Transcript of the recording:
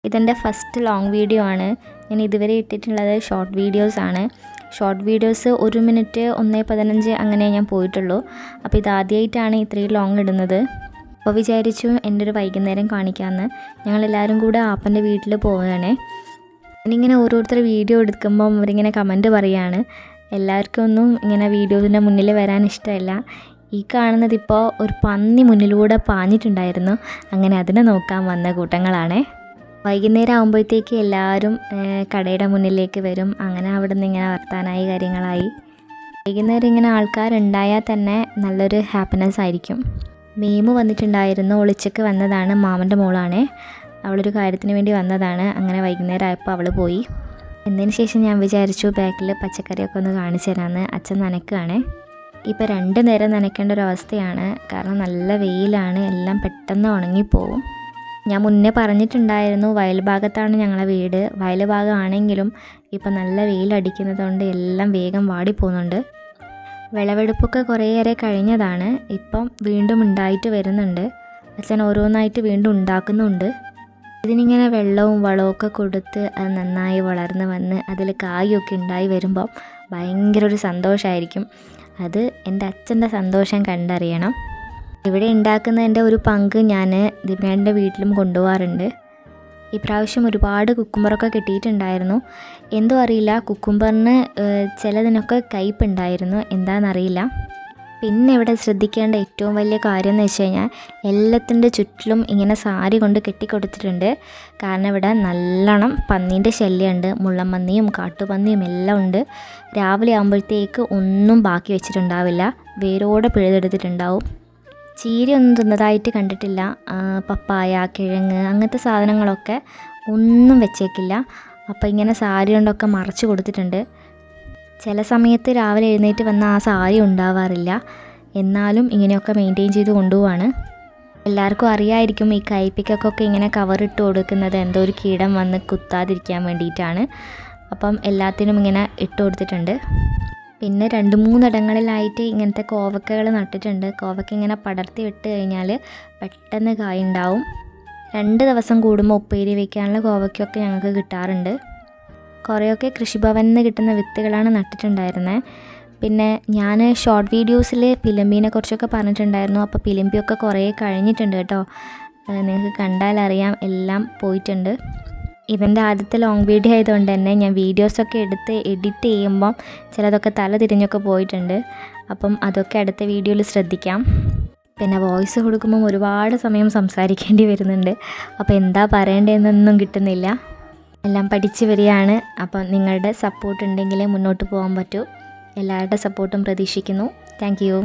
ഇതെൻ്റെ first long video ആണ്. ഞാൻ ഇതുവരെ ഇട്ടിട്ടുള്ളത് ഷോർട്ട് വീഡിയോസാണ്. ഷോർട്ട് വീഡിയോസ് 1 മിനിറ്റ് 1:15 അങ്ങനെ ഞാൻ പോയിട്ടുള്ളൂ. അപ്പോൾ ഇതാദ്യമായിട്ടാണ് ഇത്രയും ലോങ് ഇടുന്നത്. അപ്പോൾ വിചാരിച്ചു എൻ്റെ ഒരു വൈകുന്നേരം കാണിക്കാമെന്ന്. ഞങ്ങളെല്ലാവരും കൂടെ ആപ്പൻ്റെ വീട്ടിൽ പോവുകയാണേ. ഞാനിങ്ങനെ ഓരോരുത്തർ വീഡിയോ എടുക്കുമ്പം അവരിങ്ങനെ കമൻറ്റ് പറയുകയാണ്, എല്ലാവർക്കും ഒന്നും ഇങ്ങനെ വീഡിയോസിൻ്റെ മുന്നിൽ വരാൻ ഇഷ്ടമല്ല. ഈ കാണുന്നതിപ്പോൾ ഒരു പന്നി മുന്നിലൂടെ പാഞ്ഞിട്ടുണ്ടായിരുന്നു. അങ്ങനെ അതിനെ നോക്കാൻ വന്ന കൂട്ടങ്ങളാണേ. വൈകുന്നേരം ആകുമ്പോഴത്തേക്ക് എല്ലാവരും കടയുടെ മുന്നിലേക്ക് വരും. അങ്ങനെ അവിടെ നിന്ന് ഇങ്ങനെ വർത്താനായി കാര്യങ്ങളായി. വൈകുന്നേരം ഇങ്ങനെ ആൾക്കാരുണ്ടായാൽ തന്നെ നല്ലൊരു ഹാപ്പിനെസ് ആയിരിക്കും. മീമു വന്നിട്ടുണ്ടായിരുന്നു. ഒളിച്ചക്ക് വന്നതാണ്. മാമൻ്റെ മോളാണേ. അവളൊരു കാര്യത്തിന് വേണ്ടി വന്നതാണ്. അങ്ങനെ വൈകുന്നേരം ആയപ്പോൾ അവൾ പോയി. എന്നതിന് ശേഷം ഞാൻ വിചാരിച്ചു ബാക്കിൽ പച്ചക്കറിയൊക്കെ ഒന്ന് കാണിച്ചു തരാമെന്ന്. അച്ഛൻ നനയ്ക്കുകയാണേ. ഇപ്പോൾ 2 നേരം നനയ്ക്കേണ്ട ഒരു അവസ്ഥയാണ്. കാരണം നല്ല വെയിലാണ്. എല്ലാം പെട്ടെന്ന് ഉണങ്ങിപ്പോവും. ഞാൻ മുന്നേ പറഞ്ഞിട്ടുണ്ടായിരുന്നു വയൽ ഭാഗത്താണ് ഞങ്ങളെ വീട്. വയൽ ഭാഗമാണെങ്കിലും ഇപ്പം നല്ല വെയിലടിക്കുന്നതുകൊണ്ട് എല്ലാം വേഗം വാടിപ്പോകുന്നുണ്ട്. വിളവെടുപ്പൊക്കെ കുറേയേറെ കഴിഞ്ഞതാണ്. ഇപ്പം വീണ്ടും ഉണ്ടായിട്ട് വരുന്നുണ്ട്. അച്ഛൻ ഓരോന്നായിട്ട് വീണ്ടും ഉണ്ടാക്കുന്നുണ്ട്. ഇതിനിങ്ങനെ വെള്ളവും വളമൊക്കെ കൊടുത്ത് അത് നന്നായി വളർന്ന് വന്ന് അതിൽ കായൊക്കെ ഉണ്ടായി വരുമ്പോൾ ഭയങ്കര ഒരു സന്തോഷമായിരിക്കും. അത് എൻ്റെ അച്ഛൻ്റെ സന്തോഷം കണ്ടറിയണം. ഇവിടെ ഉണ്ടാക്കുന്നതിൻ്റെ ഒരു പങ്ക് ഞാൻ ദിവ്യാൻ്റെ വീട്ടിലും കൊണ്ടുപോകാറുണ്ട്. ഇപ്രാവശ്യം ഒരുപാട് കുക്കുംബറൊക്കെ കിട്ടിയിട്ടുണ്ടായിരുന്നു. എന്തോ അറിയില്ല, കുക്കുംബറിന് ചിലതിനൊക്കെ കയ്പുണ്ടായിരുന്നു. എന്താണെന്നറിയില്ല. പിന്നെ ഇവിടെ ശ്രദ്ധിക്കേണ്ട ഏറ്റവും വലിയ കാര്യം എന്ന് വെച്ച് കഴിഞ്ഞാൽ എല്ലാത്തിൻ്റെ ചുറ്റിലും ഇങ്ങനെ സാരി കൊണ്ട് കെട്ടിക്കൊടുത്തിട്ടുണ്ട്. കാരണം ഇവിടെ നല്ലോണം പന്നീൻ്റെ ശല്യമുണ്ട്. മുള്ളൻപന്നിയും കാട്ടുപന്നിയും എല്ലാം ഉണ്ട്. രാവിലെ ആകുമ്പോഴത്തേക്ക് ഒന്നും ബാക്കി വെച്ചിട്ടുണ്ടാവില്ല. വേരോടെ പിഴുതെടുത്തിട്ടുണ്ടാവും. ചീരയൊന്നും തിന്നതായിട്ട് കണ്ടിട്ടില്ല. പപ്പായ, കിഴങ്ങ് അങ്ങനത്തെ സാധനങ്ങളൊക്കെ ഒന്നും വെച്ചേക്കില്ല. അപ്പോൾ ഇങ്ങനെ സാരി കൊണ്ടൊക്കെ മറച്ച് കൊടുത്തിട്ടുണ്ട്. ചില സമയത്ത് രാവിലെ എഴുന്നേറ്റ് വന്ന ആ സാരി ഉണ്ടാവാറില്ല. എന്നാലും ഇങ്ങനെയൊക്കെ മെയിൻറ്റെയിൻ ചെയ്ത് കൊണ്ടുപോവാണ്. എല്ലാവർക്കും അറിയായിരിക്കും ഈ കൈപ്പിക്കൊക്കെ ഇങ്ങനെ കവറിട്ട് കൊടുക്കുന്നത് എന്തോ ഒരു കീടം വന്ന് കുത്താതിരിക്കാൻ വേണ്ടിയിട്ടാണ്. അപ്പം എല്ലാത്തിനും ഇങ്ങനെ ഇട്ട് കൊടുത്തിട്ടുണ്ട്. പിന്നെ 2-3 ഇടങ്ങളിലായിട്ട് ഇങ്ങനത്തെ കോവക്കകൾ നട്ടിട്ടുണ്ട്. കോവക്ക ഇങ്ങനെ പടർത്തി വിട്ട് കഴിഞ്ഞാൽ പെട്ടെന്ന് കായുണ്ടാവും. 2 ദിവസം കൂടുമ്പോൾ ഉപ്പേരി വയ്ക്കാനുള്ള കോവക്കയൊക്കെ ഞങ്ങൾക്ക് കിട്ടാറുണ്ട്. കുറേയൊക്കെ കൃഷിഭവനിൽ നിന്ന് കിട്ടുന്ന വിത്തുകളാണ് നട്ടിട്ടുണ്ടായിരുന്നത്. പിന്നെ ഞാൻ ഷോർട്ട് വീഡിയോസിൽ പിലമ്പീനെ കുറിച്ചൊക്കെ പറഞ്ഞിട്ടുണ്ടായിരുന്നു. അപ്പോൾ പിലമ്പിയൊക്കെ കുറേ കഴിഞ്ഞിട്ടുണ്ട് കേട്ടോ. നിങ്ങൾക്ക് കണ്ടാലറിയാം എല്ലാം പോയിട്ടുണ്ട്. ഇതെൻ്റെ ആദ്യത്തെ ലോങ് വീഡിയോ ആയതുകൊണ്ട് തന്നെ ഞാൻ വീഡിയോസൊക്കെ എടുത്ത് എഡിറ്റ് ചെയ്യുമ്പം ചിലതൊക്കെ തല തിരിഞ്ഞൊക്കെ പോയിട്ടുണ്ട്. അപ്പം അതൊക്കെ അടുത്ത വീഡിയോയിൽ ശ്രദ്ധിക്കാം. പിന്നെ വോയിസ് കൊടുക്കുമ്പം ഒരുപാട് സമയം സംസാരിക്കേണ്ടി വരുന്നുണ്ട്. അപ്പോൾ എന്താ പറയേണ്ടതെന്നൊന്നും കിട്ടുന്നില്ല. എല്ലാം പഠിച്ച് വരികയാണ്. അപ്പം നിങ്ങളുടെ സപ്പോർട്ട് ഉണ്ടെങ്കിലേ മുന്നോട്ട് പോകാൻ പറ്റൂ. എല്ലാവരുടെ സപ്പോർട്ടും പ്രതീക്ഷിക്കുന്നു. Thank you.